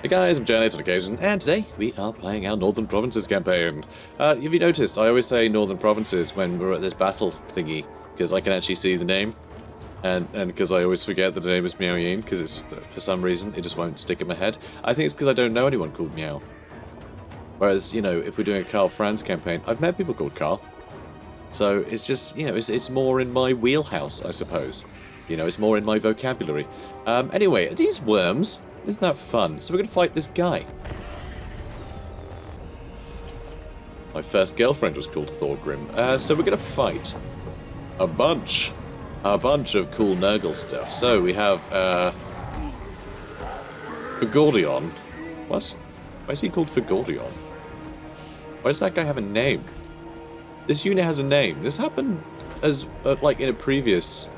Hey guys, I'm JanetOnOccasion, and today we are playing our Northern Provinces campaign. Have you noticed, I always say Northern Provinces when we're at this battle thingy, because I can actually see the name, and because I always forget that the name is Miao Ying, because it's, for some reason, it just won't stick in my head. I think it's because I don't know anyone called Miao. Whereas, you know, if we're doing a Carl Franz campaign, I've met people called Carl. So it's just, you know, it's more in my wheelhouse, I suppose. You know, it's more in my vocabulary. Anyway, are these worms? Isn't that fun? So we're going to fight this guy. My first girlfriend was called THORGRIM. So we're going to fight a bunch of cool Nurgle stuff. So we have Fagordion. What? Why is he called Fagordion? Why does that guy have a name? This unit has a name. This happened as like in a previous.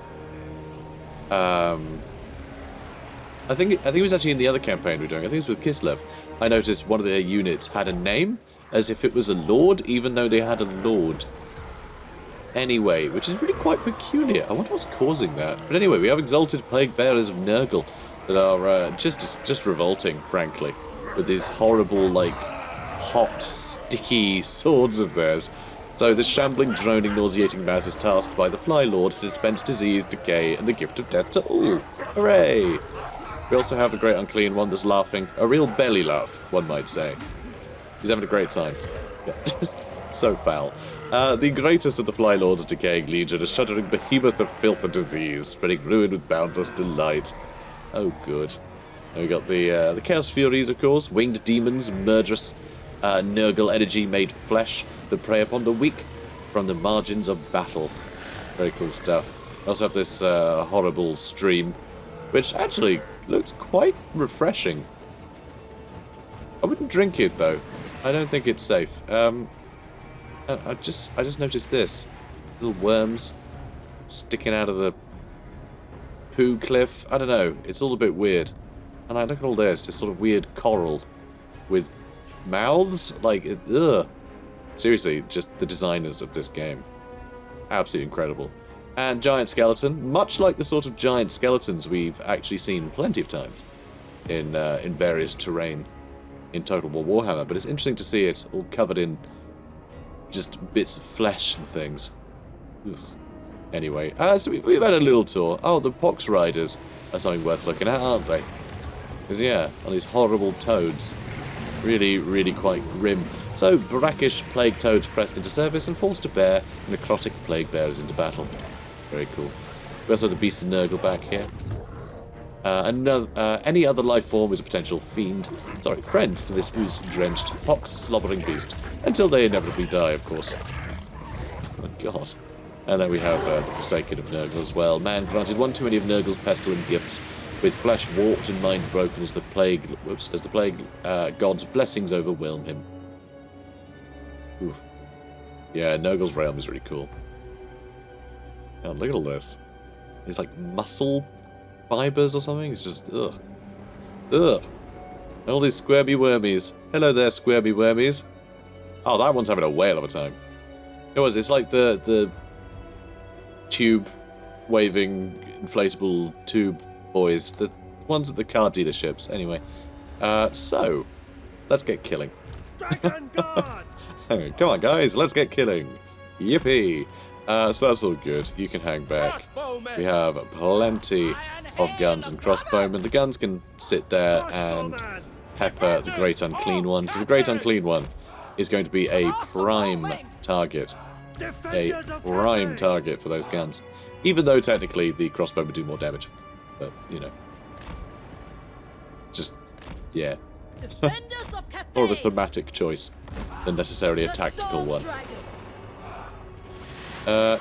I think it was actually in the other campaign we were doing. I think it was with Kislev. I noticed one of their units had a name as if it was a lord, even though they had a lord. Anyway, which is really quite peculiar. I wonder what's causing that. But anyway, we have exalted plague bearers of Nurgle that are just revolting, frankly, with these horrible, like, hot, sticky swords of theirs. So this shambling, droning, nauseating mass is tasked by the Fly Lord to dispense disease, decay, and the gift of death to all. Hooray! We also have a great unclean one that's laughing. A real belly laugh, one might say. He's having a great time. Yeah, just so foul. The greatest of the Fly Lord's decaying legion, a shuddering behemoth of filth and disease, spreading ruin with boundless delight. Oh, good. And we got the Chaos Furies, of course, winged demons, murderous Nurgle energy made flesh that prey upon the weak from the margins of battle. Very cool stuff. We also have this horrible stream, which actually looks quite refreshing. I wouldn't drink it though. I don't think it's safe. I just noticed this. Little worms sticking out of the poo cliff. I don't know. It's all a bit weird. And I look at all this sort of weird coral with mouths. Like, ugh. Seriously, just the designers of this game. Absolutely incredible. And giant skeleton, much like the sort of giant skeletons we've actually seen plenty of times in various terrain in Total War Warhammer. But it's interesting to see it all covered in just bits of flesh and things. Ugh. Anyway, so we've had a little tour. Oh, the pox riders are something worth looking at, aren't they? Because yeah, all these horrible toads, really, really quite grim. So brackish plague toads pressed into service and forced to bear necrotic plague bearers into battle. Very cool. We also have the Beast of Nurgle back here. Any other life form is a potential friend to this ooze-drenched, pox-slobbering beast, until they inevitably die, of course. Oh my god. And then we have the Forsaken of Nurgle as well. Man granted one too many of Nurgle's pestilent gifts, with flesh warped and mind broken as the plague god's blessings overwhelm him. Oof. Yeah, Nurgle's realm is really cool. Oh, look at all this. It's like muscle fibers or something. It's just, ugh. Ugh. All these squirmy wormies. Hello there, squirmy wormies. Oh, that one's having a whale of a time. It's like the tube waving inflatable tube boys. The ones at the car dealerships. Anyway. So, let's get killing. Dragon God! Come on, guys, let's get killing. Yippee. So that's all good. You can hang back. We have plenty of guns and crossbowmen. The guns can sit there and pepper the Great Unclean One, because the Great Unclean One is going to be a prime target. A prime target for those guns. Even though technically the crossbowmen do more damage. But, you know. Just, yeah. More of a thematic choice than necessarily a tactical one.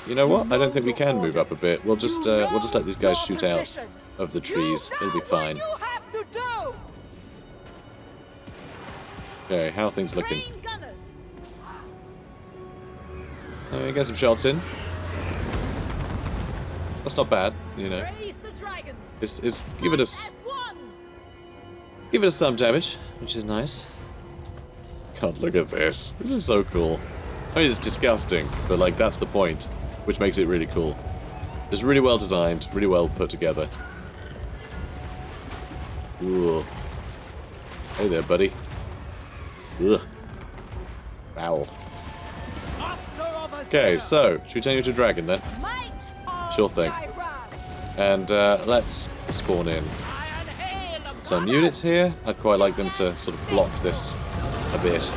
You know what? I don't think we can move up a bit. We'll just let these guys shoot out of the trees. It'll be fine. Okay, how are things looking? Get some shots in. That's not bad, you know. It's giving us some damage, which is nice. God, look at this. This is so cool. I mean, it's disgusting, but like that's the point, which makes it really cool. It's really well designed, really well put together. Ooh. Hey there, buddy. Ugh. Foul. Okay, so, should we turn you into a dragon then? Sure thing. And let's spawn in some units here. I'd quite like them to sort of block this a bit.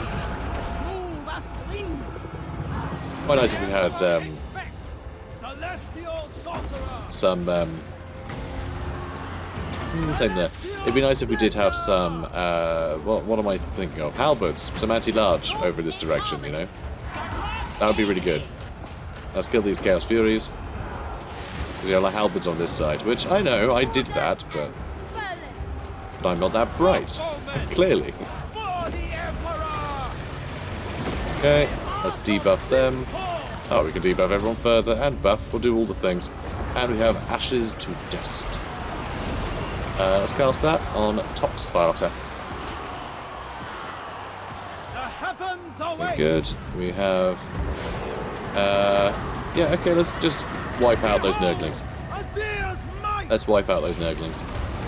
Quite nice if we had some same there. It'd be nice if we did have some what am I thinking of? Halberds, some anti-large over this direction, you know. That would be really good. Let's kill these Chaos Furies. Because there are halberds on this side, which I know I did that, but I'm not that bright. Clearly. Okay, let's debuff them. Oh, we can debuff everyone further and buff. We'll do all the things. And we have Ashes to Dust. Let's cast that on Toxfighter. Very good. We have... yeah, okay, let's just wipe out those Nurglings. Let's wipe out those Nurglings.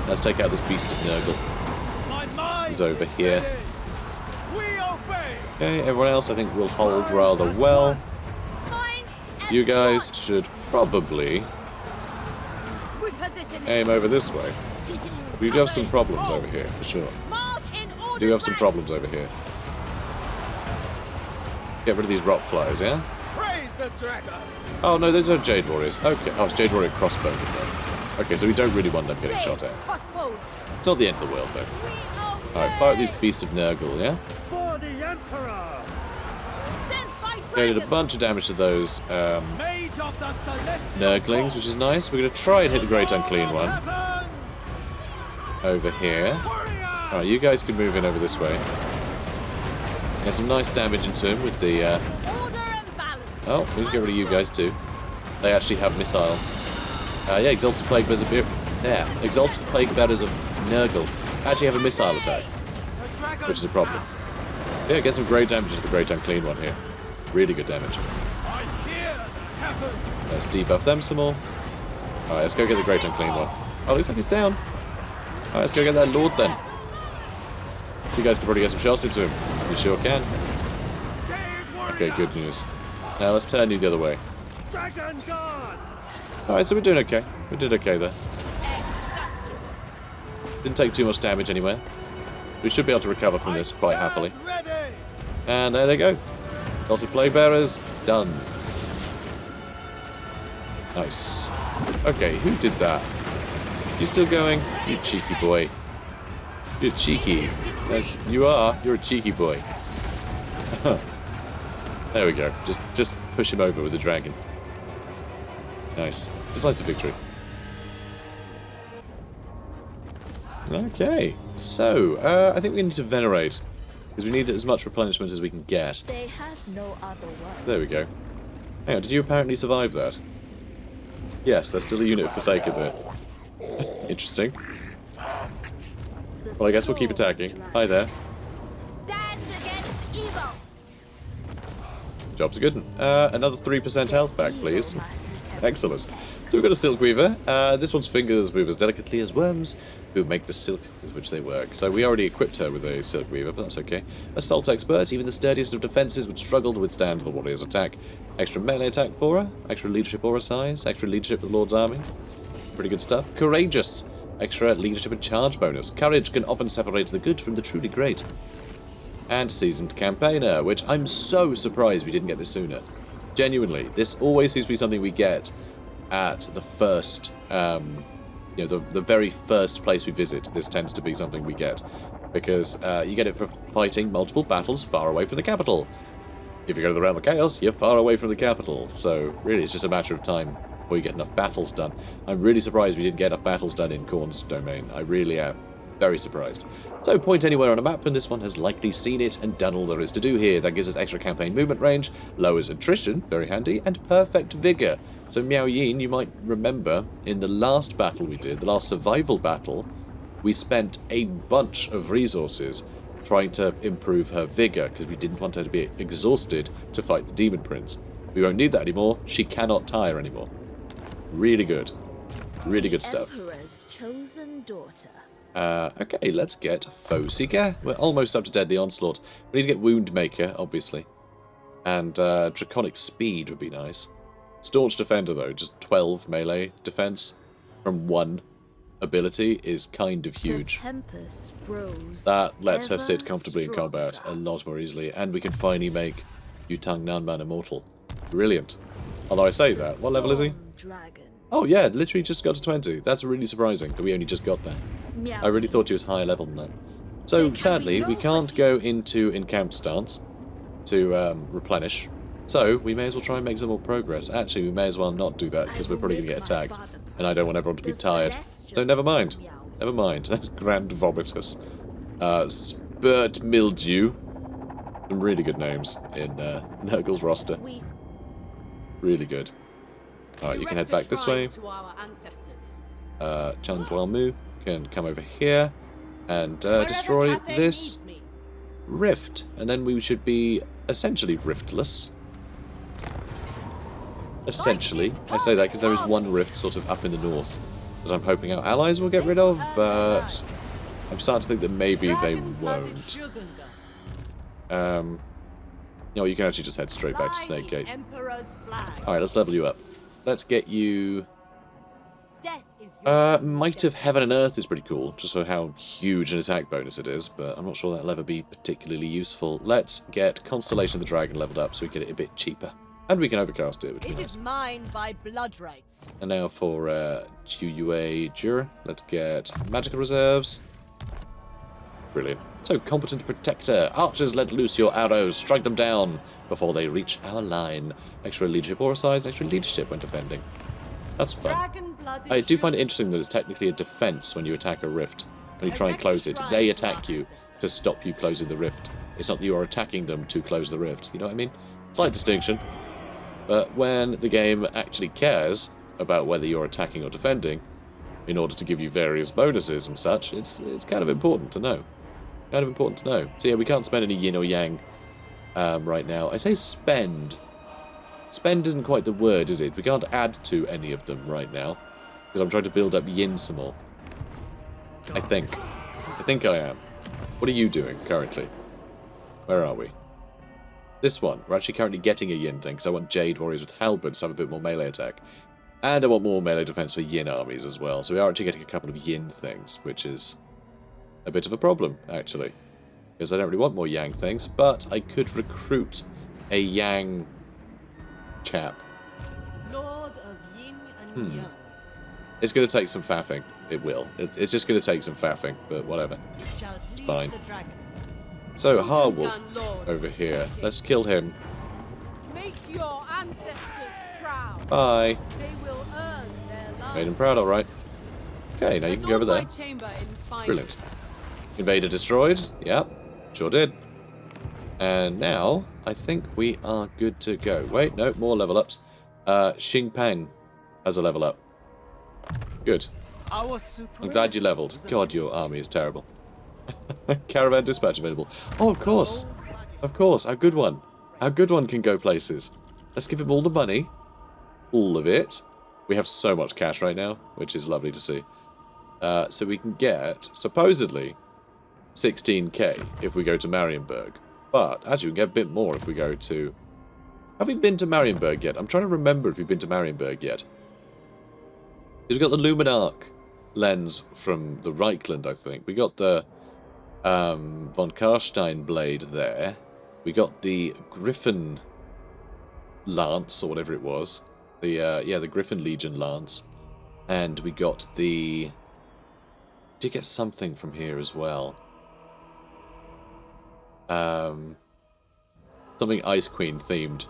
Let's take out this Beast of Nurgle. He's over here. Okay, everyone else I think will hold rather well. You guys should probably aim over this way. We do have some problems over here, for sure. We do have some problems over here. Get rid of these rock flies, yeah? Oh no, those are Jade Warriors. Okay, oh, it's Jade Warrior crossbow. Okay, so we don't really want them getting shot at. It's not the end of the world, though. Alright, fire at these Beasts of Nurgle, yeah? Okay, did a bunch of damage to those Nurglings, which is nice. We're going to try and hit the Great Unclean one. Over here. Alright, you guys can move in over this way. Get some nice damage into him with the... Oh, we can get rid of you guys too. They actually have missile. Yeah, Exalted Plague Bearers of... Yeah, Exalted Plague Bearers of Nurgle actually have a missile attack. Which is a problem. Yeah, get some great damage to the Great Unclean one here. Really good damage. Let's debuff them some more. Alright, let's go get the Great Unclean one. Oh, looks like he's down. Alright, let's go get that Lord then. You guys can probably get some shots into him. You sure can. Okay, good news. Now let's turn you the other way. Alright, so we're doing okay. We did okay there. Didn't take too much damage anywhere. We should be able to recover from this quite happily. And there they go. Lots of Plague Bearers, done. Nice. Okay, who did that? You still going? You cheeky boy. You're cheeky. Yes, you are. You're a cheeky boy. There we go. Just push him over with the dragon. Nice. Decisive victory. Okay. So, I think we need to venerate. Because we need as much replenishment as we can get. They have no other word. There we go. Hang on, did you apparently survive that? Yes, there's still a unit of Forsaken there. Interesting. Well, I guess we'll keep attacking. Hi there. Stand against evil. Job's a good one. Another 3% health back, please. Excellent. So we've got a Silk Weaver. This one's fingers move as delicately as worms who make the silk with which they work. So we already equipped her with a Silk Weaver, but that's okay. Assault expert. Even the sturdiest of defenses would struggle to withstand the warrior's attack. Extra melee attack for her. Extra leadership aura size. Extra leadership for the Lord's army. Pretty good stuff. Courageous. Extra leadership and charge bonus. Courage can often separate the good from the truly great. And Seasoned Campaigner, which I'm so surprised we didn't get this sooner. Genuinely, this always seems to be something we get at the first, you know, the very first place we visit. This tends to be something we get, because you get it for fighting multiple battles far away from the capital. If you go to the Realm of Chaos, you're far away from the capital, so really it's just a matter of time before you get enough battles done. I'm really surprised we didn't get enough battles done in Khorne's domain. I really am. Very surprised. So point anywhere on a map and this one has likely seen it and done all there is to do here. That gives us extra campaign movement range, lowers attrition, very handy, and perfect vigor. So Miao Ying, you might remember, in the last battle we did, the last survival battle, we spent a bunch of resources trying to improve her vigor because we didn't want her to be exhausted to fight the Demon Prince. We won't need that anymore. She cannot tire anymore. Really good. Really good stuff. Emperor's chosen daughter. Okay, let's get Foe Seeker. We're almost up to Deadly Onslaught. We need to get Wound Maker, obviously. And Draconic Speed would be nice. Staunch Defender, though, just 12 melee defense from 1 ability is kind of huge. That lets her sit comfortably in combat a lot more easily, and we can finally make Yutang Nanman immortal. Brilliant. Although I say that, what level is he? Oh yeah, literally just got to 20. That's really surprising that we only just got there. I really thought he was higher level than that. So sadly, we can't go into encamped stance to replenish. So we may as well try and make some more progress. Actually, we may as well not do that because we're probably going to get attacked, and I don't want everyone to be tired. So never mind. Never mind. That's Grand Vomitus. Spurt Mildew. Some really good names in Nurgle's roster. Really good. Alright, you can head back this way. Chan Dualmu can come over here and destroy this rift. And then we should be essentially riftless. Essentially. I say that because there is one rift sort of up in the north that I'm hoping our allies will get rid of, but I'm starting to think that maybe they won't. You know, you can actually just head straight back to Snake Gate. Alright, let's level you up. Let's get you... Might of Heaven and Earth is pretty cool, just for how huge an attack bonus it is, but I'm not sure that'll ever be particularly useful. Let's get Constellation of the Dragon leveled up so we get it a bit cheaper. And we can overcast it, which would be nice. Mine by blood rights. And now for Chuyue Jur, let's get Magical Reserves. Brilliant. So, Competent Protector. Archers, let loose your arrows. Strike them down before they reach our line. Extra leadership aura size, extra leadership when defending. That's fun. I do find it interesting that it's technically a defense when you attack a rift. When you try and close it, they attack you to stop you closing the rift. It's not that you're attacking them to close the rift. You know what I mean? Slight distinction. But when the game actually cares about whether you're attacking or defending, in order to give you various bonuses and such, it's kind of important to know. Kind of important to know. So yeah, we can't spend any yin or yang right now. I say spend. Spend isn't quite the word, is it? We can't add to any of them right now. Because I'm trying to build up yin some more. I think. I think I am. What are you doing currently? Where are we? This one. We're actually currently getting a yin thing because I want Jade Warriors with halberds to have a bit more melee attack. And I want more melee defense for yin armies as well. So we are actually getting a couple of yin things, which is a bit of a problem, actually. Because I don't really want more yang things, but I could recruit a yang chap. Lord of Yin and Yang. It's going to take some faffing. It will. It's just going to take some faffing, but whatever. It's fine. So, Harwolf over here. Let's kill him. Make your ancestors proud. Bye. They will earn their love. Made him proud, alright. Okay, now you can go over there. Brilliant. Invader destroyed. Yep, sure did. And now, I think we are good to go. Wait, no, more level ups. Xing Peng has a level up. Good. I'm glad you leveled. God, your army is terrible. Caravan dispatch available. Oh, of course. Of course, our good one. Our good one can go places. Let's give him all the money. All of it. We have so much cash right now, which is lovely to see. So we can get, supposedly, 16k if we go to Marienburg. But, actually, we can get a bit more if we go to... Have we been to Marienburg yet? I'm trying to remember if we've been to Marienburg yet. We've got the Luminarch lens from the Reichland, I think. We got the von Karstein blade there. We got the Griffin lance, or whatever it was. The Griffin Legion lance. And we got the... Did get something from here as well. Something Ice Queen themed,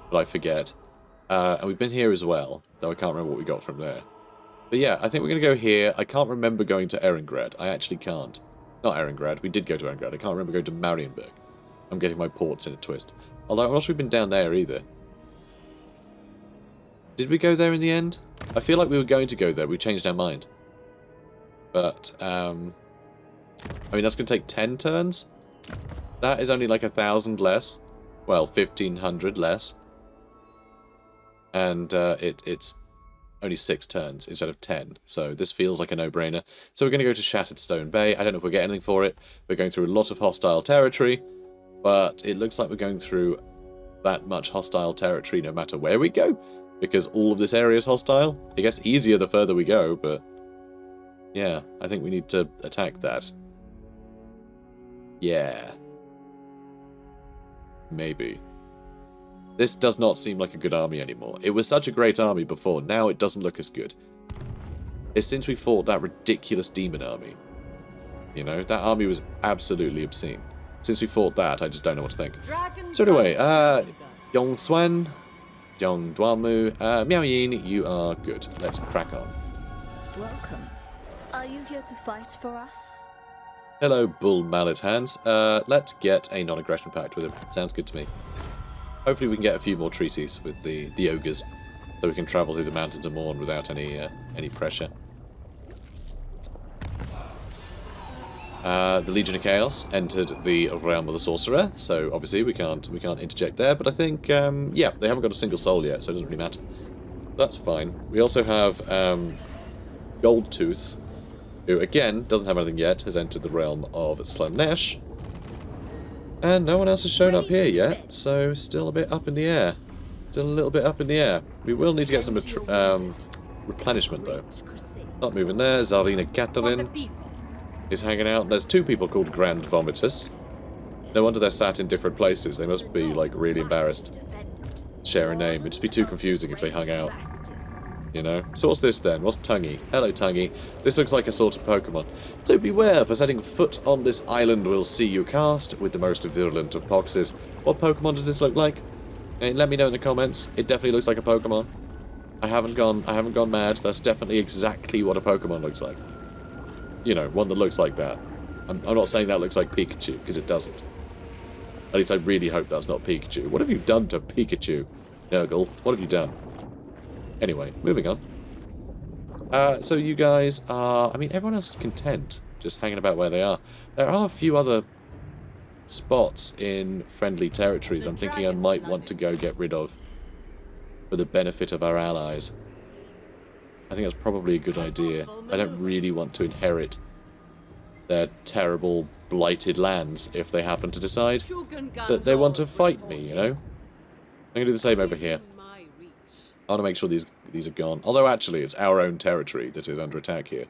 but I forget. And we've been here as well, though I can't remember what we got from there. But yeah, I think we're going to go here. I can't remember going to Ehrengrad. I actually can't. Not Ehrengrad. We did go to Ehrengrad. I can't remember going to Marienburg. I'm getting my ports in a twist. Although I'm not sure we've been down there either. Did we go there in the end? I feel like we were going to go there. We changed our mind. But, I mean, that's going to take 10 turns. That is only like 1,000 less. Well, 1,500 less. And it's only 6 turns instead of 10. So this feels like a no-brainer. So we're going to go to Shattered Stone Bay. I don't know if we'll get anything for it. We're going through a lot of hostile territory, but it looks like we're going through that much hostile territory no matter where we go, because all of this area is hostile. It gets easier the further we go, but yeah, I think we need to attack that. Yeah. Maybe. This does not seem like a good army anymore. It was such a great army before, now it doesn't look as good. It's since we fought that ridiculous demon army. You know, that army was absolutely obscene. Since we fought that, I just don't know what to think. So anyway, Yong Swan, Yong Duamu, Miao Ying, you are good. Let's crack on. Welcome. Are you here to fight for us? Hello, Bull Mallet Hands. Let's get a non-aggression pact with him. Sounds good to me. Hopefully we can get a few more treaties with the ogres, so we can travel through the mountains of Moor without any pressure. The Legion of Chaos entered the realm of the Sorcerer, so obviously we can't interject there. But I think yeah, they haven't got a single soul yet, so it doesn't really matter. That's fine. We also have Goldtooth, who again doesn't have anything yet, has entered the realm of Slaanesh. And no one else has shown up here yet, so still a bit up in the air. Still a little bit up in the air. We will need to get some replenishment, though. Not moving there. Tsarina Catherine is hanging out. There's 2 people called Grand Vomiters. No wonder they're sat in different places. They must be, like, really embarrassed. Share a name. It'd just be too confusing if they hung out. You know? So what's this then? What's Tungy? Hello, Tungy. This looks like a sort of Pokemon. So beware, for setting foot on this island will see you cast with the most virulent of poxes. What Pokemon does this look like? Hey, let me know in the comments. It definitely looks like a Pokemon. I haven't gone mad. That's definitely exactly what a Pokemon looks like. You know, one that looks like that. I'm not saying that looks like Pikachu, because it doesn't. At least I really hope that's not Pikachu. What have you done to Pikachu, Nurgle? What have you done? Anyway, moving on. So you guys are... I mean, everyone else is content, just hanging about where they are. There are a few other spots in friendly territories I'm thinking I might want to go get rid of for the benefit of our allies. I think that's probably a good idea. I don't really want to inherit their terrible, blighted lands if they happen to decide that they want to fight me, you know? I'm going to do the same over here. I want to make sure these are gone. Although, actually, it's our own territory that is under attack here.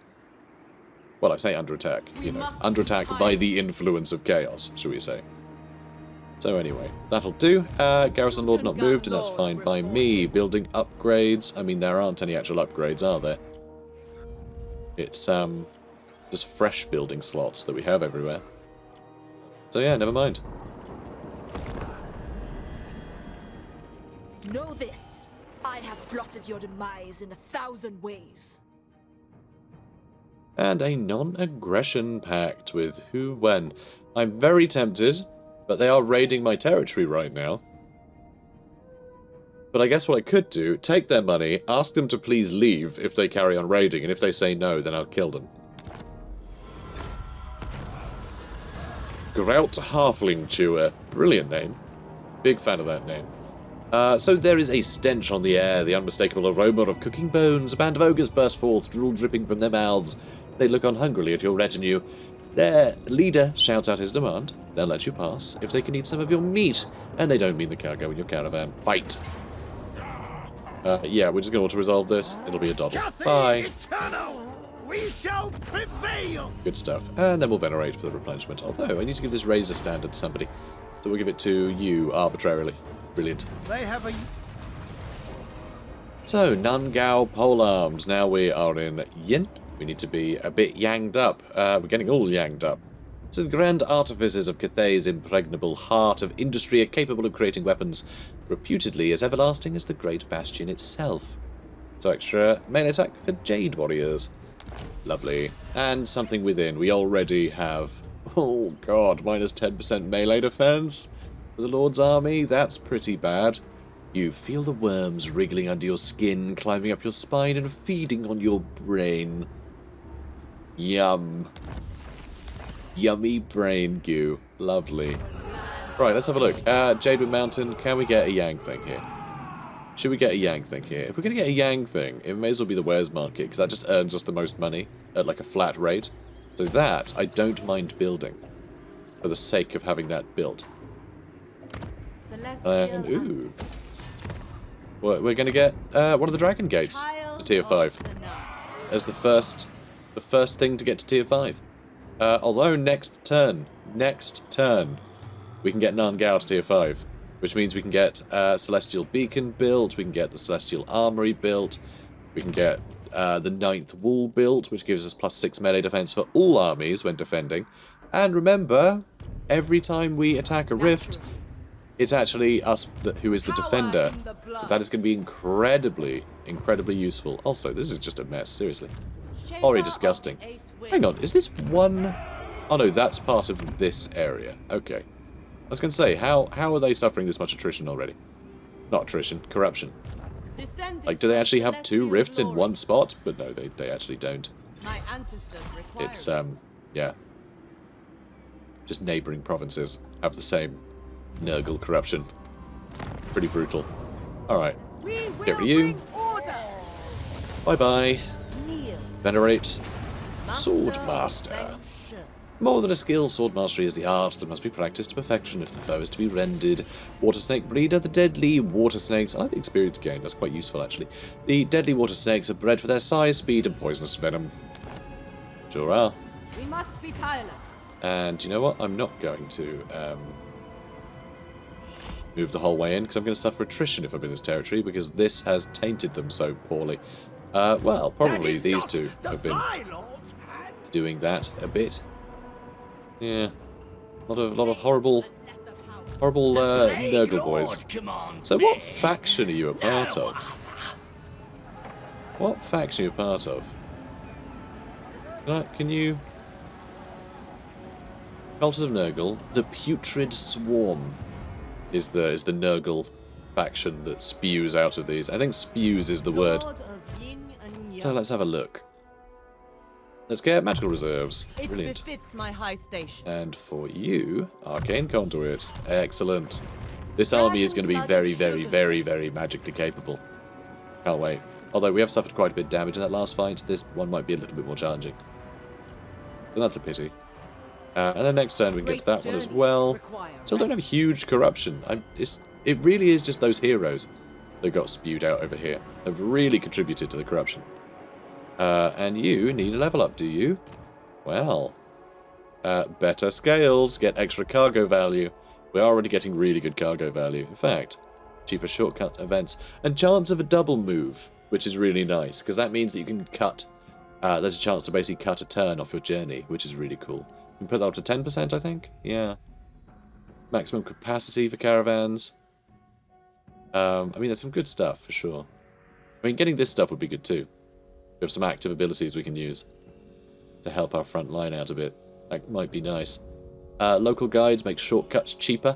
Well, I say under attack, you know. Under attack by the influence of chaos, shall we say. So anyway, that'll do. Garrison Lord not moved, and that's fine by me. Building upgrades. I mean, there aren't any actual upgrades, are there? It's, just fresh building slots that we have everywhere. So yeah, never mind. Know this. I have plotted your demise in 1,000 ways. And a non-aggression pact with who, when. I'm very tempted, but they are raiding my territory right now. But I guess what I could do, take their money, ask them to please leave if they carry on raiding, and if they say no, then I'll kill them. Grout Halfling Chewer. Brilliant name. Big fan of that name. So there is a stench on the air, the unmistakable aroma of cooking bones. A band of ogres burst forth, drool dripping from their mouths. They look on hungrily at your retinue. Their leader shouts out his demand. They'll let you pass if they can eat some of your meat, and they don't mean the cargo in your caravan. Fight! Yeah, we're just going to auto-resolve this. It'll be a doddle. Bye! We shall prevail! Good stuff. And then we'll venerate for the replenishment. Although, I need to give this razor standard to somebody. So we'll give it to you arbitrarily. Brilliant. They have a... So, Nungao polearms. Now we are in Yin. We need to be a bit yanged up. We're getting all yanged up. So the grand artificers of Cathay's impregnable heart of industry are capable of creating weapons reputedly as everlasting as the Great Bastion itself. So extra melee attack for Jade Warriors. Lovely. And something within. We already have... Oh god, minus 10% melee defense? For the Lord's army? That's pretty bad. You feel the worms wriggling under your skin, climbing up your spine and feeding on your brain. Yum. Yummy brain goo. Lovely. Right, let's have a look. Jadewood Mountain, can we get a Yang thing here? Should we get a Yang thing here? If we're going to get a Yang thing, it may as well be the wares market, because that just earns us the most money at like a flat rate. So that, I don't mind building, for the sake of having that built. And, ooh. We're going to get one of the Dragon Gates to tier 5. As the first thing to get to tier 5. Although next turn, we can get Nangao to tier 5. Which means we can get Celestial Beacon built, we can get the Celestial Armory built, we can get the 9th Wall built, which gives us +6 melee defense for all armies when defending. And remember, every time we attack a rift, it's actually us who is the defender. So that is going to be incredibly, incredibly useful. Also, this is just a mess, seriously. Already disgusting. Hang on, is this one... Oh no, that's part of this area. Okay. I was going to say, how are they suffering this much attrition already? Not attrition, corruption. Like, do they actually have 2 rifts in one spot? But no, they actually don't. It's, yeah. Just neighbouring provinces have the same Nurgle corruption. Pretty brutal. Alright. Get rid of you. Bye-bye. Venerate. Swordmaster. More than a skill, sword mastery is the art that must be practiced to perfection if the foe is to be rendered. Water snake breeder, the deadly water snakes. I like the experience gain, that's quite useful actually. The deadly water snakes are bred for their size, speed, and poisonous venom. Sure are. We must be tireless. And you know what? I'm not going to move the whole way in, because I'm going to suffer attrition if I'm in this territory, because this has tainted them so poorly. Well, probably these two have been doing that a bit. Yeah, a lot of horrible Nurgle boys. So what faction are you a part of? What faction are you a part of? Can you... Cultures of Nurgle. The Putrid Swarm is the Nurgle faction that spews out of these. I think spews is the word. So let's have a look. Let's get magical reserves. Brilliant. It befits my high station. And for you, Arcane Conduit. Excellent. This army is going to be very, very, very, very magically capable. Can't wait. Although we have suffered quite a bit of damage in that last fight, this one might be a little bit more challenging. But that's a pity. And then next turn we can get to that one as well. Still don't have huge corruption. It really is just those heroes that got spewed out over here have really contributed to the corruption. And you need a level up, do you? Well, better scales, get extra cargo value. We're already getting really good cargo value. In fact, cheaper shortcut events. And chance of a double move, which is really nice, because that means that you can cut... there's a chance to basically cut a turn off your journey, which is really cool. You can put that up to 10%, I think? Yeah. Maximum capacity for caravans. I mean, there's some good stuff, for sure. I mean, getting this stuff would be good, too. We have some active abilities we can use to help our front line out a bit. That might be nice. Local guides make shortcuts cheaper,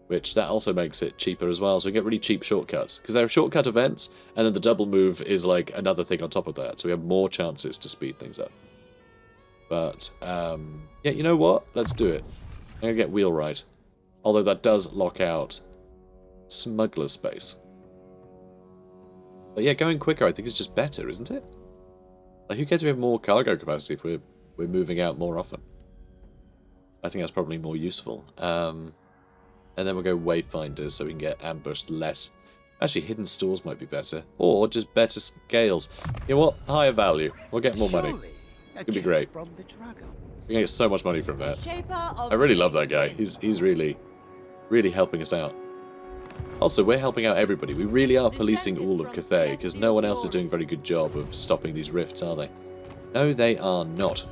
which that also makes it cheaper as well. So we get really cheap shortcuts because there are shortcut events, and then the double move is like another thing on top of that. So we have more chances to speed things up. But yeah, you know what? Let's do it. I'm gonna get wheelwright, although that does lock out smuggler space. But yeah, going quicker I think is just better, isn't it? Like, who cares if we have more cargo capacity if we're moving out more often? I think that's probably more useful. And then we'll go wayfinders so we can get ambushed less. Actually, hidden stores might be better. Or just better scales. You know what? Higher value. We'll get more money. It's gonna be great. We're gonna get so much money from that. I really love that guy. He's really, really helping us out. Also, we're helping out everybody. We really are policing all of Cathay, because no one else is doing a very good job of stopping these rifts, are they? No, they are not.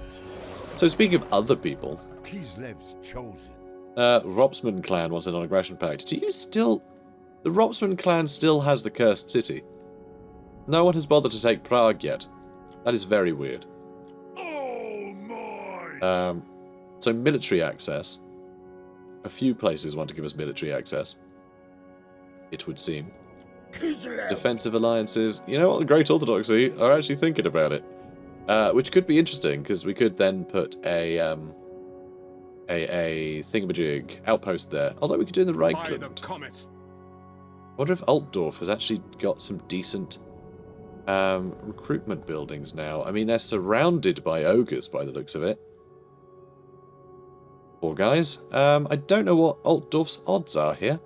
So, speaking of other people... Kislev's chosen. Ropsman clan wants a non-aggression pact. Do you still... The Ropsman clan still has the cursed city. No one has bothered to take Prague yet. That is very weird. Oh my! So, military access. A few places want to give us military access. It would seem. Defensive alliances. You know what? The Great Orthodoxy are actually thinking about it. Which could be interesting, because we could then put a thingamajig outpost there. Although we could do in the Reichland. I wonder if Altdorf has actually got some decent recruitment buildings now. I mean, they're surrounded by ogres by the looks of it. Poor guys. I don't know what Altdorf's odds are here,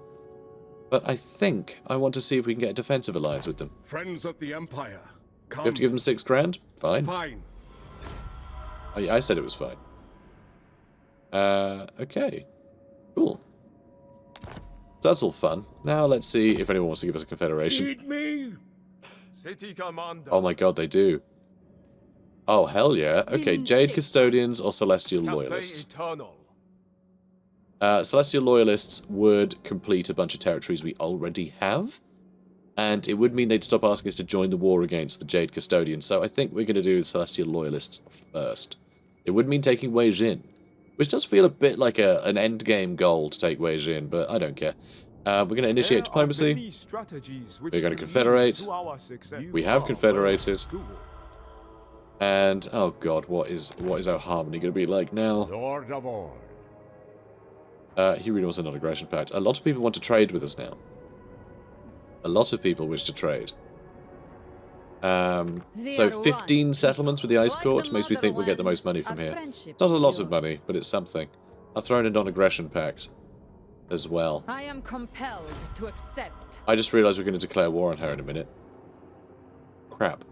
but I think I want to see if we can get a defensive alliance with them. Friends of the Empire. Come. You have to give them 6 grand? Fine. Fine. I said it was fine. Okay. Cool. So that's all fun. Now let's see if anyone wants to give us a confederation. Feed me. City Commander. Oh my god, they do. Oh, hell yeah. Okay, Jade Custodians or Celestial Loyalists. Eternal. Celestial Loyalists would complete a bunch of territories we already have. And it would mean they'd stop asking us to join the war against the Jade Custodians. So I think we're going to do the Celestial Loyalists first. It would mean taking Wei Jin, which does feel a bit like an endgame goal to take Wei Jin, but I don't care. We're going to initiate diplomacy. We're going to confederate. We have confederated. And, oh god, what is our harmony going to be like now? Lord of all. He really wants a non-aggression pact. A lot of people want to trade with us now. A lot of people wish to trade. So 15 settlements with the Ice Court makes me think we'll get the most money from here. It's not a lot of money, but it's something. I'll throw in a non-aggression pact as well. I am compelled to accept. I just realised we're going to declare war on her in a minute. Crap.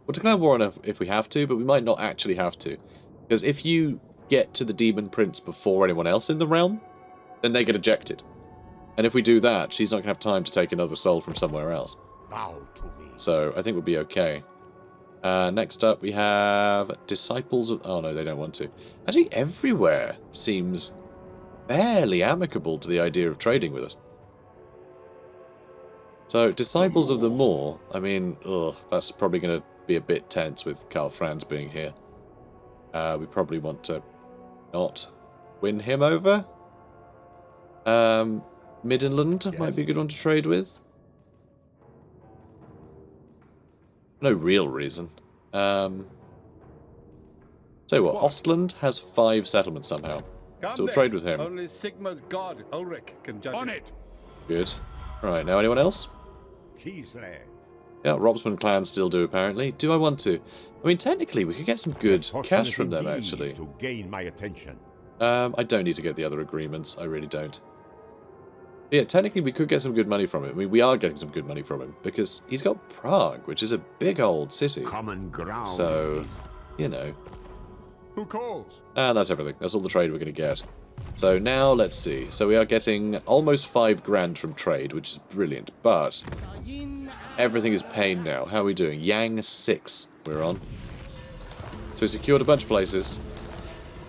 We'll declare war on her if we have to, but we might not actually have to. Because if you get to the Demon Prince before anyone else in the realm, then they get ejected. And if we do that, she's not going to have time to take another soul from somewhere else. Bow to me. So I think we'll be okay. Next up we have Disciples of... Oh no, they don't want to. Actually, everywhere seems fairly amicable to the idea of trading with us. So, Disciples of the Moor, I mean, ugh, that's probably going to be a bit tense with Karl Franz being here. We probably want to not win him over. Middenland might be a good one to trade with. No real reason. So what, Ostland has 5 settlements somehow. So we'll trade with him. Only Sigma's god, Ulrich, can judge On it. Good. Right, now anyone else? Kislev. Yeah, Robsman clan still do apparently. Do I want to? I mean, technically we could get some good cash from them actually. To gain my attention. I don't need to get the other agreements. I really don't. But yeah, technically we could get some good money from him. I mean, we are getting some good money from him because he's got Prague, which is a big old city. Common ground. So, you know. Who calls? And that's everything. That's all the trade we're going to get. So now, let's see. So we are getting almost 5 grand from trade, which is brilliant. But everything is pain now. How are we doing? Yang 6 we're on. So we secured a bunch of places.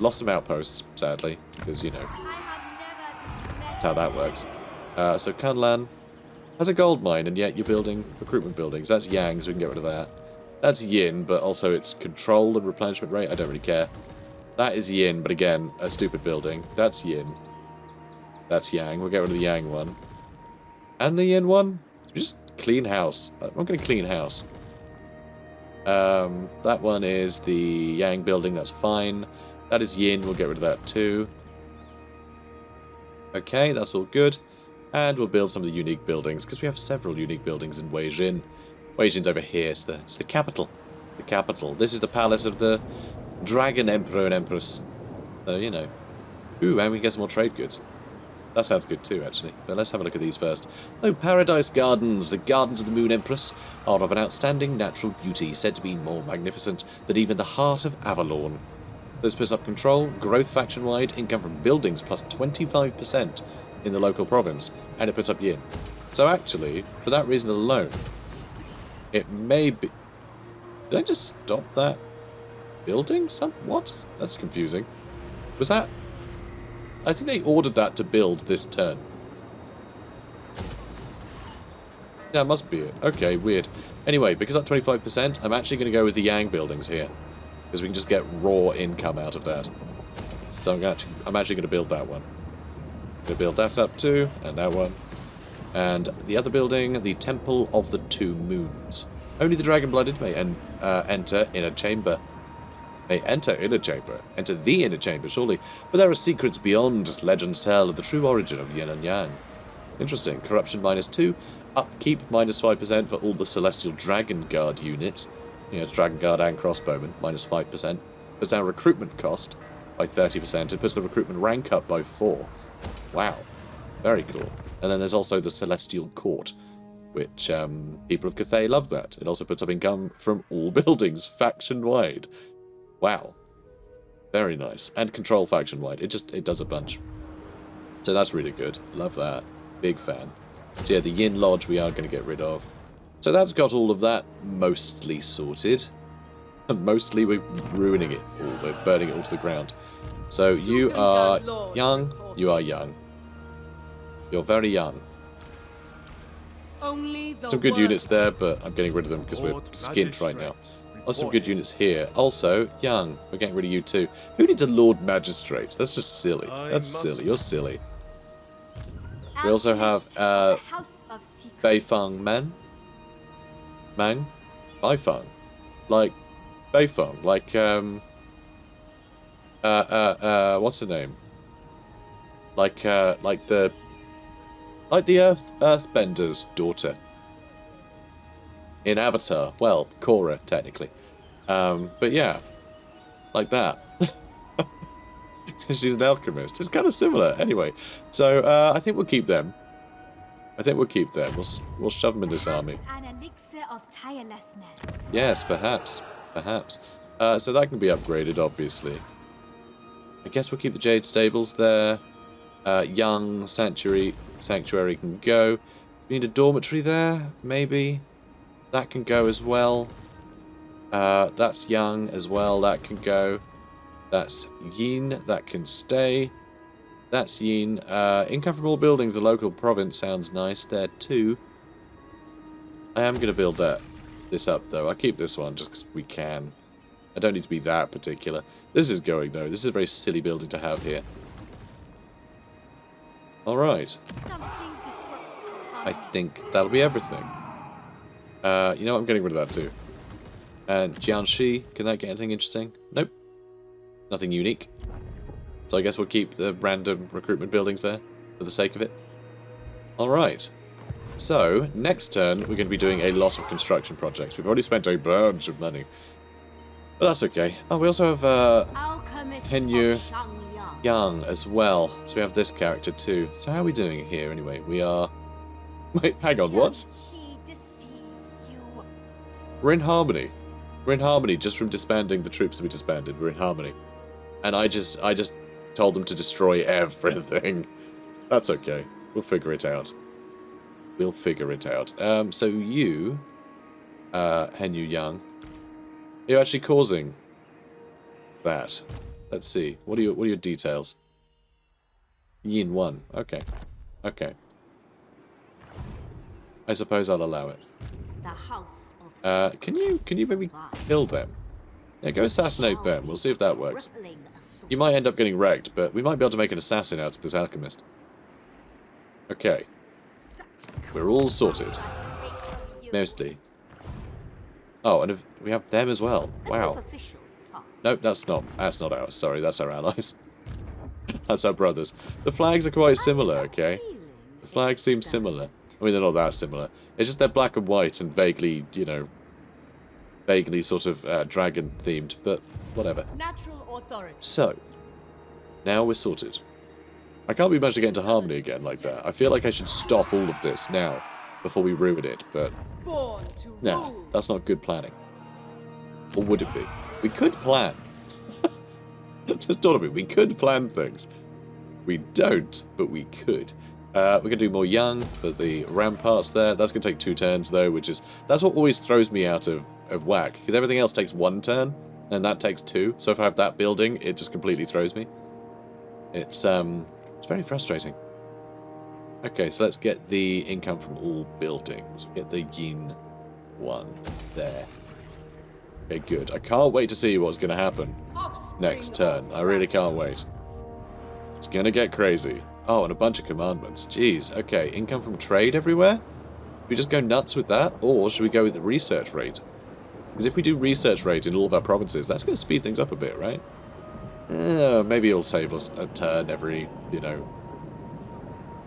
Lost some outposts, sadly. Because, you know, that's how that works. So Kunlan has a gold mine, and yet you're building recruitment buildings. That's Yang, so we can get rid of that. That's Yin, but also its control and replenishment rate, I don't really care. That is Yin, but again, a stupid building. That's Yin. That's Yang. We'll get rid of the Yang one. And the Yin one? Just clean house. I'm going to clean house. That one is the Yang building, that's fine. That is Yin, we'll get rid of that too. Okay, that's all good. And we'll build some of the unique buildings, because we have several unique buildings in Wei Jin. Wei Jin's over here, it's the capital. The capital. This is the palace of the Dragon Emperor and Empress. So, you know. Ooh, and we can get some more trade goods. That sounds good too, actually. But let's have a look at these first. Oh, Paradise Gardens. The gardens of the Moon Empress are of an outstanding natural beauty, said to be more magnificent than even the heart of Avalon. This puts up control, growth faction-wide, income from buildings plus 25% in the local province, and it puts up yin. So actually, for that reason alone, it may be... Did I just stop that building? What? That's confusing. Was that... I think they ordered that to build this turn. Yeah, it must be it. Okay, weird. Anyway, because that's 25%, I'm actually going to go with the Yang buildings here. Because we can just get raw income out of that. So I'm actually going to build that one. I'm going to build that up too, and that one. And the other building, the Temple of the Two Moons. Only the Dragon-Blooded may enter in a chamber. May enter in a chamber. Enter the inner chamber, surely. But there are secrets beyond. Legends tell of the true origin of yin and yang. Interesting. Corruption -2. Upkeep -5% for all the Celestial Dragon Guard units. You know, Dragon Guard and Crossbowmen, -5%. Puts down recruitment cost by 30%. It puts the recruitment rank up by 4. Wow. Very cool. And then there's also the Celestial Court, which people of Cathay love that. It also puts up income from all buildings, faction-wide. Wow. Very nice. And control faction-wide. It does a bunch. So that's really good. Love that. Big fan. So yeah, the Yin Lodge we are going to get rid of. So that's got all of that mostly sorted. And mostly we're ruining it all. We're burning it all to the ground. So you are young. You are young. You're very young. Some good units there, but I'm getting rid of them because we're skint right now. Oh, some good units here. Also, young. We're getting rid of you too. Who needs a Lord Magistrate? That's just silly. That's silly. You're silly. We also have Beifeng Men. Mang? Beifeng. Like Beifeng. Like what's her name? Like the Earthbender's daughter. In Avatar. Well, Korra, technically. But yeah. Like that. She's an alchemist. It's kind of similar. Anyway. So, I think we'll keep them. We'll shove them in this army. Yes, perhaps. Perhaps. So that can be upgraded, obviously. I guess we'll keep the Jade Stables there. Young Sanctuary can go. We need a dormitory there, maybe. That can go as well. That's young as well. That can go. That's Yin. That can stay. That's Yin. Income from all buildings. The local province sounds nice there too. I am going to build this up though. I'll keep this one just because we can. I don't need to be that particular. This is going though. This is a very silly building to have here. Alright. I think that'll be everything. You know what? I'm getting rid of that too. And Jianxi, can that get anything interesting? Nope. Nothing unique. So I guess we'll keep the random recruitment buildings there for the sake of it. Alright. So, next turn, we're going to be doing a lot of construction projects. We've already spent a bunch of money. But that's okay. Oh, we also have Henyu Yang as well. So we have this character too. So how are we doing here anyway? We are... Wait, hang on, what? We're in harmony. We're in harmony just from disbanding the troops that we disbanded. We're in harmony. And I just told them to destroy everything. That's okay. We'll figure it out. We'll figure it out. So you, Henyu Yang, you're actually causing that. Let's see. What are your details? Yin 1. Okay. Okay. I suppose I'll allow it. Can you maybe kill them? Yeah, go assassinate them. We'll see if that works. You might end up getting wrecked, but we might be able to make an assassin out of this alchemist. Okay. We're all sorted. Mostly. Oh, and we have them as well. Wow. Nope, that's not ours. Sorry, that's our allies. That's our brothers. The flags are quite similar, okay? The flags seem similar. I mean, they're not that similar. It's just they're black and white and vaguely, you know, vaguely sort of dragon-themed, but whatever. So, now we're sorted. I can't be managed to get into harmony again like that. I feel like I should stop all of this now before we ruin it, but no, that's not good planning. Or would it be? We could plan. Just thought of it. We could plan things. We don't, but we could. We're going to do more young for the ramparts there. That's going to take 2 turns, though, which is... That's what always throws me out of whack, because everything else takes 1 turn, and that takes 2. So if I have that building, it just completely throws me. It's very frustrating. Okay, so let's get the income from all buildings. Get the Yin 1 there. Okay, good. I can't wait to see what's going to happen next turn. I really can't wait. It's going to get crazy. Oh, and a bunch of commandments. Jeez. Okay, income from trade everywhere? Should we just go nuts with that? Or should we go with the research rate? Because if we do research rate in all of our provinces, that's going to speed things up a bit, right? Maybe it'll save us a turn every, you know,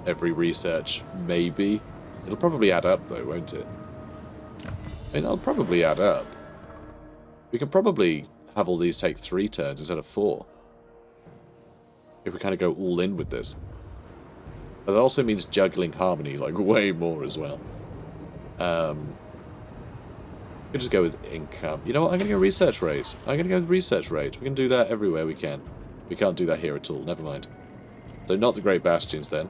every research, maybe. It'll probably add up, though, won't it? I mean, it'll probably add up. We can probably have all these take 3 turns instead of 4. If we kind of go all in with this. But that also means juggling harmony, like, way more as well. We'll just go with income. You know what? I'm going to go research rate. I'm going to go with research rate. We can do that everywhere we can. We can't do that here at all. Never mind. So not the Great Bastions then.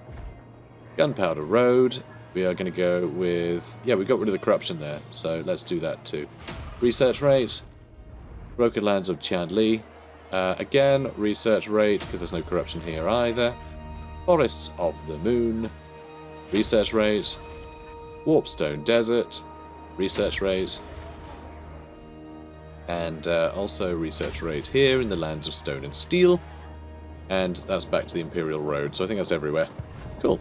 Gunpowder Road. We are going to go with... Yeah, we got rid of the corruption there. So let's do that too. Research rate. Broken Lands of Chandli. Again, research rate, because there's no corruption here either. Forests of the Moon. Research rate. Warpstone Desert. Research rate. And also research rate here in the Lands of Stone and Steel. And that's back to the Imperial Road, so I think that's everywhere. Cool.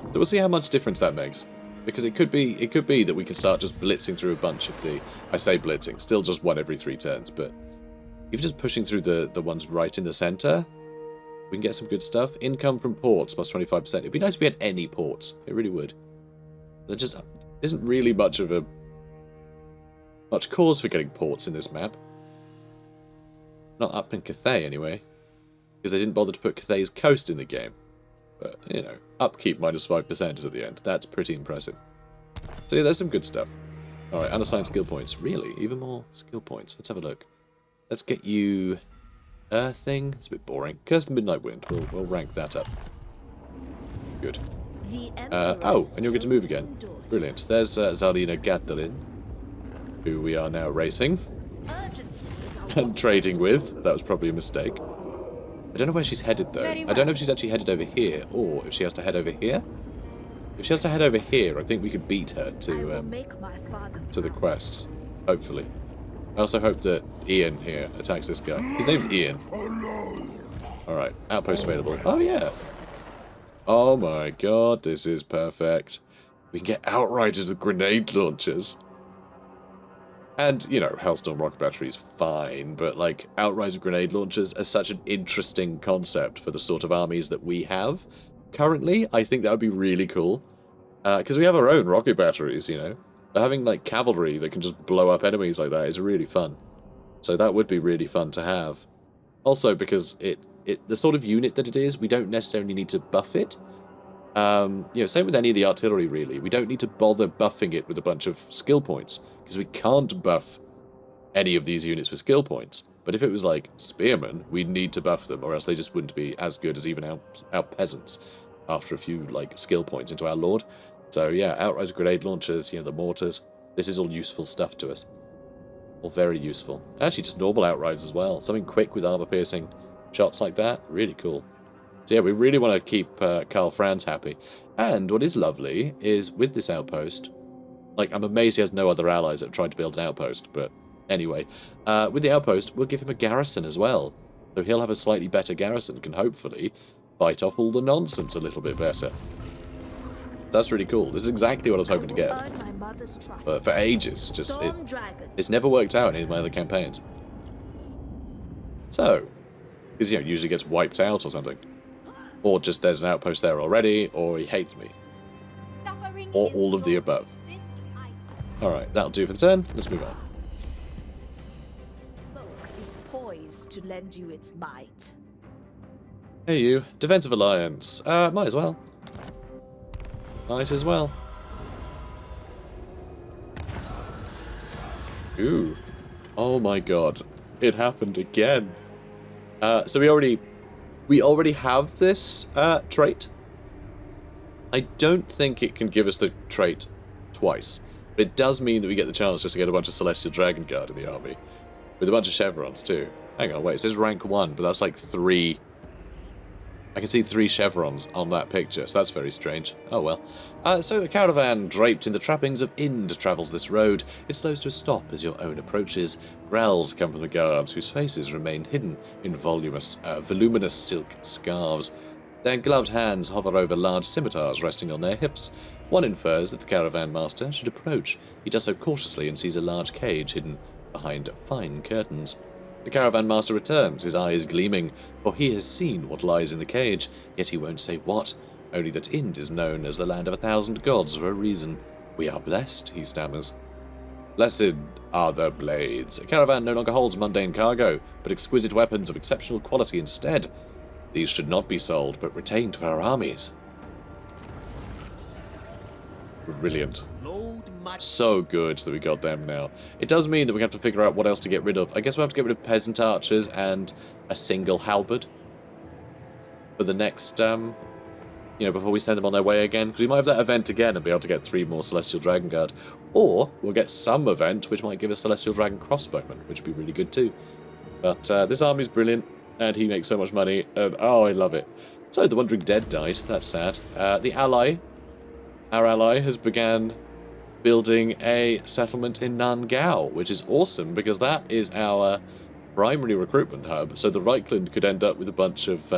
So we'll see how much difference that makes. Because it could be that we can start just blitzing through a bunch of the... I say blitzing, still just 1 every 3 turns, but... Even just pushing through the ones right in the centre, we can get some good stuff. Income from ports, plus 25%. It'd be nice if we had any ports. It really would. There just isn't really much cause for getting ports in this map. Not up in Cathay, anyway. Because they didn't bother to put Cathay's coast in the game. But, you know, upkeep minus 5% is at the end. That's pretty impressive. So yeah, there's some good stuff. Alright, unassigned skill points. Really? Even more skill points. Let's have a look. Let's get you... Earthing. It's a bit boring. Curse the Midnight Wind. We'll rank that up. Good. Oh, and you're good to move again. Brilliant. There's Zarina Gatlin, who we are now racing. And trading with. That was probably a mistake. I don't know where she's headed, though. I don't know if she's actually headed over here, or if she has to head over here. If she has to head over here, I think we could beat her to the quest. Hopefully. I also hope that Ian here attacks this guy. His name's Ian. Alright, outpost available. Oh, yeah. Oh my god, this is perfect. We can get outriders with grenade launchers. And, you know, Hellstorm rocket battery is fine, but, like, outriders with grenade launchers are such an interesting concept for the sort of armies that we have currently. I think that would be really cool. Because we have our own rocket batteries, you know. But having, like, cavalry that can just blow up enemies like that is really fun. So that would be really fun to have. Also, because the sort of unit that it is, we don't necessarily need to buff it. You know, same with any of the artillery, really. We don't need to bother buffing it with a bunch of skill points, because we can't buff any of these units with skill points. But if it was, like, spearmen, we'd need to buff them, or else they just wouldn't be as good as even our peasants after a few, like, skill points into our lord. So, yeah, outrider grenade launchers, you know, the mortars. This is all useful stuff to us. All very useful. Actually, just normal outriders as well. Something quick with armor-piercing shots like that. Really cool. So, yeah, we really want to keep Karl Franz happy. And what is lovely is, with this outpost... Like, I'm amazed he has no other allies that have tried to build an outpost, but anyway. With the outpost, we'll give him a garrison as well. So he'll have a slightly better garrison, can hopefully fight off all the nonsense a little bit better. That's really cool. This is exactly what I was hoping to get. But for ages, just it's never worked out in any of my other campaigns. So, because, you know, usually gets wiped out or something. Or just there's an outpost there already, or he hates me. Or all of the above. Alright, that'll do for the turn. Let's move on. Smoke is poised to lend you its might. Hey you. Defensive Alliance. Might as well. Might as well. Ooh. Oh my god. It happened again. So we already have this trait. I don't think it can give us the trait twice. But it does mean that we get the chance just to get a bunch of Celestial Dragon Guard in the army. With a bunch of chevrons too. Hang on, wait, it says rank 1, but that's like 3. I can see 3 chevrons on that picture, so that's very strange. Oh well. So a caravan draped in the trappings of Ind travels this road. It slows to a stop as your own approaches. Growls come from the guards, whose faces remain hidden in voluminous silk scarves. Their gloved hands hover over large scimitars resting on their hips. One infers that the caravan master should approach. He does so cautiously and sees a large cage hidden behind fine curtains. The caravan master returns, his eyes gleaming, for he has seen what lies in the cage, yet he won't say what. Only that Ind is known as the land of 1,000 gods for a reason. We are blessed, he stammers. Blessed are the blades. A caravan no longer holds mundane cargo, but exquisite weapons of exceptional quality instead. These should not be sold, but retained for our armies. Brilliant. So good that we got them now. It does mean that we have to figure out what else to get rid of. I guess we'll have to get rid of peasant archers and a single halberd for the next, before we send them on their way again. Because we might have that event again and be able to get 3 more Celestial Dragon Guard. Or we'll get some event which might give us Celestial Dragon Crossbowmen, which would be really good too. But this army's brilliant, and he makes so much money, and oh, I love it. So the Wandering Dead died. That's sad. Our ally has began building a settlement in Nangao, which is awesome because that is our primary recruitment hub. So the Reichland could end up with a bunch of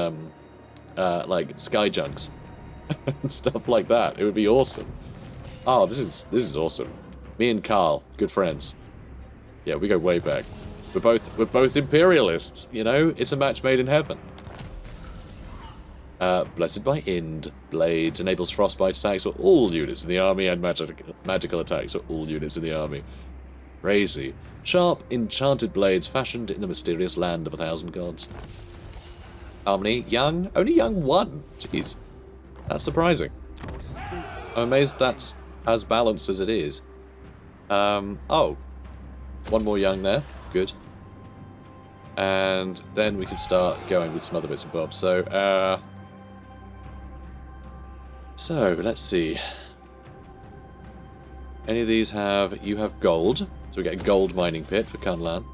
like sky junks and stuff like that. It would be awesome. Oh, this is awesome. Me and Carl, good friends. Yeah, we go way back. We're both imperialists. You know, it's a match made in heaven. Blessed by Ind. Blades enables frostbite attacks for all units in the army and magical attacks for all units in the army. Crazy. Sharp, enchanted blades fashioned in the mysterious land of 1,000 gods. Harmony, young. Only young 1. Jeez. That's surprising. I'm amazed that's as balanced as it is. Oh. 1 more young there. Good. And then we can start going with some other bits and bobs. So, let's see. Any of these have... You have gold. So we get a gold mining pit for Kunlan.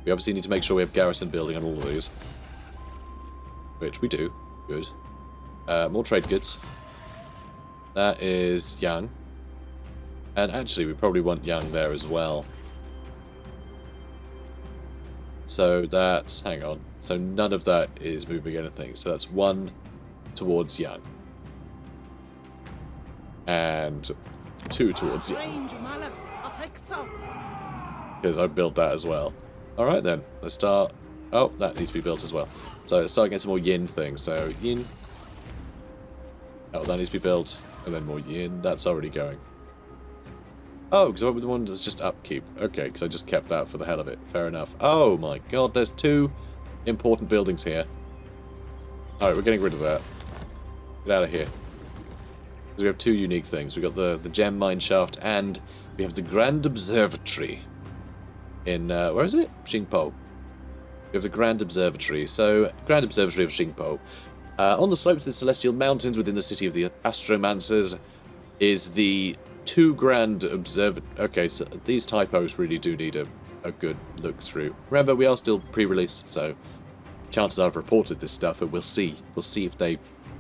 We obviously need to make sure we have garrison building on all of these. Which we do. Good. More trade goods. That is Yang. And actually, we probably want Yang there as well. So that's... Hang on. So none of that is moving anything. So that's 1 towards Yang. And 2 towards Yang. Because I built that as well. Alright then. Let's start... Oh, that needs to be built as well. So let's start getting some more Yin things. So Yin. Oh, that needs to be built. And then more Yin. That's already going. Oh, because I went with the one that's just upkeep. Okay, because I just kept that for the hell of it. Fair enough. Oh my god, there's 2 important buildings here. Alright, we're getting rid of that. Get out of here. Because we have 2 unique things. We've got the gem mine shaft and we have the Grand Observatory. In, where is it? Xingpo. We have the Grand Observatory. So, Grand Observatory of Xingpo. On the slopes of the Celestial Mountains within the city of the Astromancers is the 2 Grand Observatory. Okay, so these typos really do need a good look through. Remember, we are still pre-release, so chances are I've reported this stuff, and we'll see. We'll see if they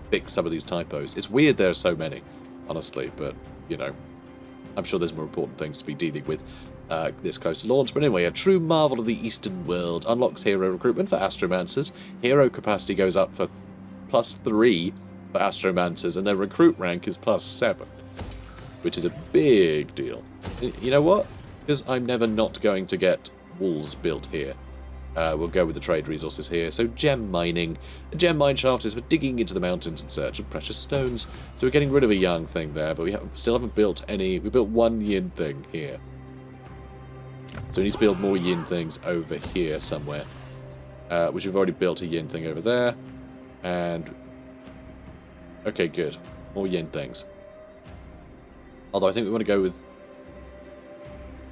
fix some of these typos. It's weird there are so many, honestly, but, you know, I'm sure there's more important things to be dealing with this close to launch. But anyway, a true marvel of the Eastern world unlocks hero recruitment for Astromancers. Hero capacity goes up for +3 for Astromancers, and their recruit rank is +7. Which is a big deal. You know what? Because I'm never not going to get walls built here. We'll go with the trade resources here. So gem mining. A gem mine shaft is for digging into the mountains in search of precious stones. So we're getting rid of a young thing there, but we still haven't built any. We built 1 yin thing here. So we need to build more yin things over here somewhere. Which we've already built a yin thing over there. And... Okay, good. More yin things. Although I think we want to go with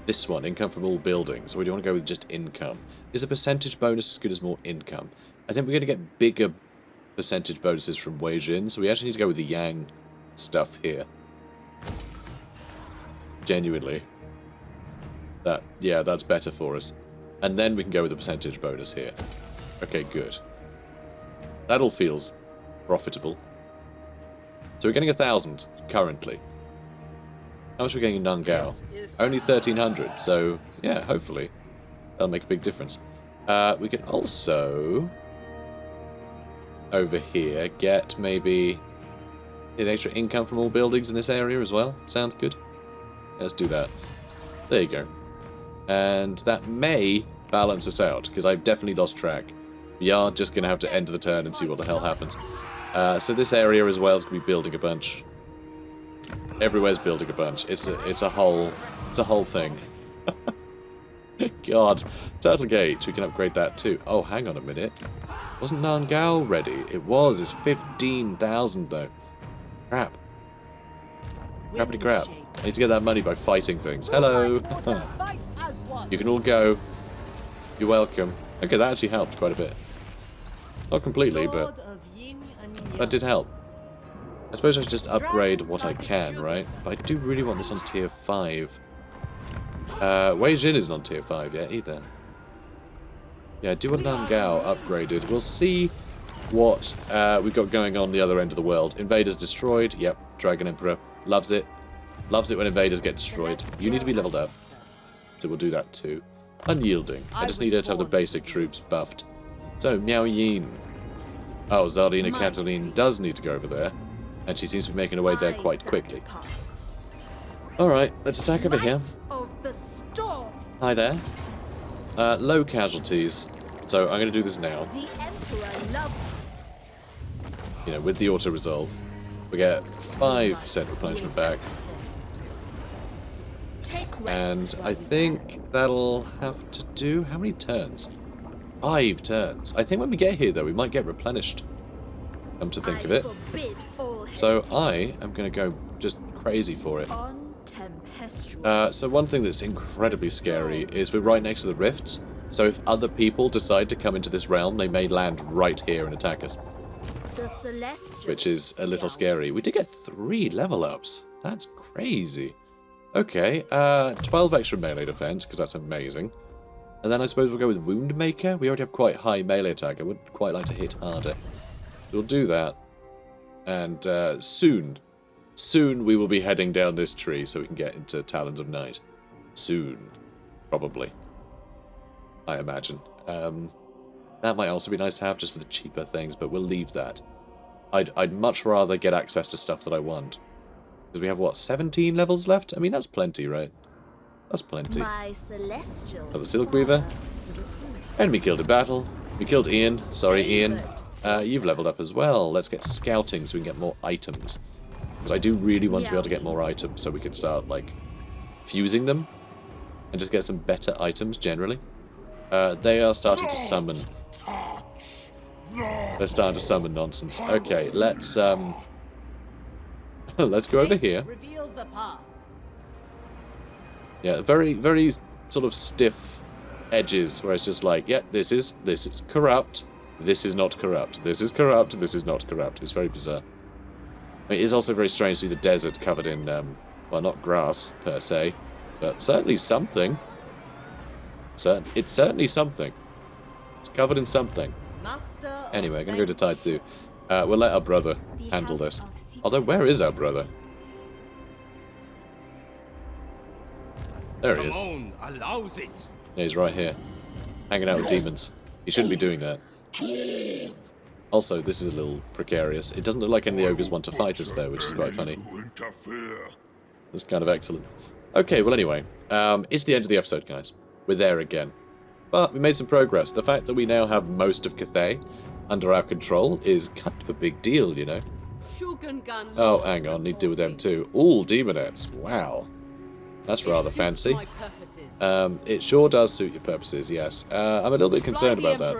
this one, income from all buildings, or we do want to go with just income. Is a percentage bonus as good as more income? I think we're going to get bigger percentage bonuses from Wei Jin, so we actually need to go with the Yang stuff here. Genuinely. Yeah, that's better for us. And then we can go with the percentage bonus here. Okay, good. That all feels profitable. So we're getting 1,000 currently. How much are we getting in Nangao? Only 1,300, so yeah, hopefully that'll make a big difference. We could also, over here, get maybe an extra income from all buildings in this area as well. Sounds good. Let's do that. There you go. And that may balance us out, because I've definitely lost track. We are just going to have to end the turn and see what the hell happens. So this area as well is going to be building a bunch. Everywhere's building a bunch. It's a whole thing. God, Turtle Gate. We can upgrade that too. Oh, hang on a minute. Wasn't Nangao ready? It was. It's 15,000 though. Crap. Crappity crap. I need to get that money by fighting things. Hello. You can all go. You're welcome. Okay, that actually helped quite a bit. Not completely, but that did help. I suppose I should just upgrade what I can, right? But I do really want this on tier 5. Wei Jin isn't on tier 5 yet either. Yeah, I do want Nangao upgraded. We'll see what we've got going on the other end of the world. Invaders destroyed. Yep, Dragon Emperor. Loves it. Loves it when invaders get destroyed. You need to be leveled up. So we'll do that too. Unyielding. I just need her to have the basic troops buffed. So, Miao Ying. Oh, Zardina Cataline does need to go over there. And she seems to be making her way there quite quickly. Alright, let's attack over here. Hi there. Low casualties. So I'm going to do this now. The Emperor loves you know, with the auto-resolve. We get 5% replenishment back. And I think that'll have to do... How many turns? 5 turns. I think when we get here, though, we might get replenished. Come to think of it. So I am going to go just crazy for it. So one thing that's incredibly scary is we're right next to the rifts. So if other people decide to come into this realm, they may land right here and attack us. Which is a little scary. We did get 3 level ups. That's crazy. Okay, 12 extra melee defense, because that's amazing. And then I suppose we'll go with Wound Maker. We already have quite high melee attack. I would quite like to hit harder. We'll do that. And soon we will be heading down this tree so we can get into Talons of Night. Soon. Probably. I imagine. That might also be nice to have just for the cheaper things, but we'll leave that. I'd much rather get access to stuff that I want. Because we have, what, 17 levels left? I mean, that's plenty, right? That's plenty. My celestial Oh, the Silk Weaver. Enemy killed in battle. We killed Ian. Sorry, Ian. You've leveled up as well. Let's get scouting so we can get more items. Because I do really want to be able to get more items so we can start, like, fusing them. And just get some better items, generally. They are starting to summon. They're starting to summon nonsense. Okay, let's let's go over here. Yeah, very, very sort of stiff edges where it's just like, yeah, this is corrupt. This is not corrupt. This is corrupt. This is not corrupt. It's very bizarre. I mean, it is also very strange to see the desert covered in, well, not grass per se, but certainly something. It's certainly something. It's covered in something. Anyway, I'm going to go to Tide 2. We'll let our brother handle this. Although, where is our brother? There he is. Yeah, he's right here. Hanging out with demons. He shouldn't be doing that. Also, this is a little precarious. It doesn't look like any of the ogres want to fight us, though, which is quite funny. That's kind of excellent. Okay, well, anyway. It's the end of the episode, guys. We're there again. But we made some progress. The fact that we now have most of Cathay under our control is kind of a big deal, you know. Oh, hang on. Need to deal with them too. All demonettes. Wow. That's rather fancy. It sure does suit your purposes, yes. I'm a little bit concerned about that.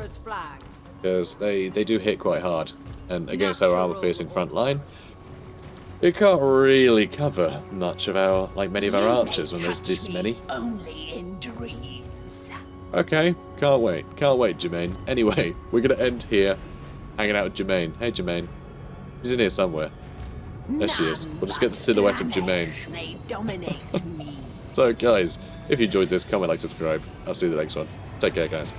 Because they do hit quite hard. And against our armor-piercing front line, it can't really cover much of our, like many of our archers when there's this many. only in dreams. Okay, can't wait. Can't wait, Jermaine. Anyway, we're going to end here, hanging out with Jermaine. Hey, Jermaine. She's in here somewhere. There she is. We'll just get the silhouette of Jermaine. So, guys, if you enjoyed this, comment, like, subscribe. I'll see you in the next one. Take care, guys.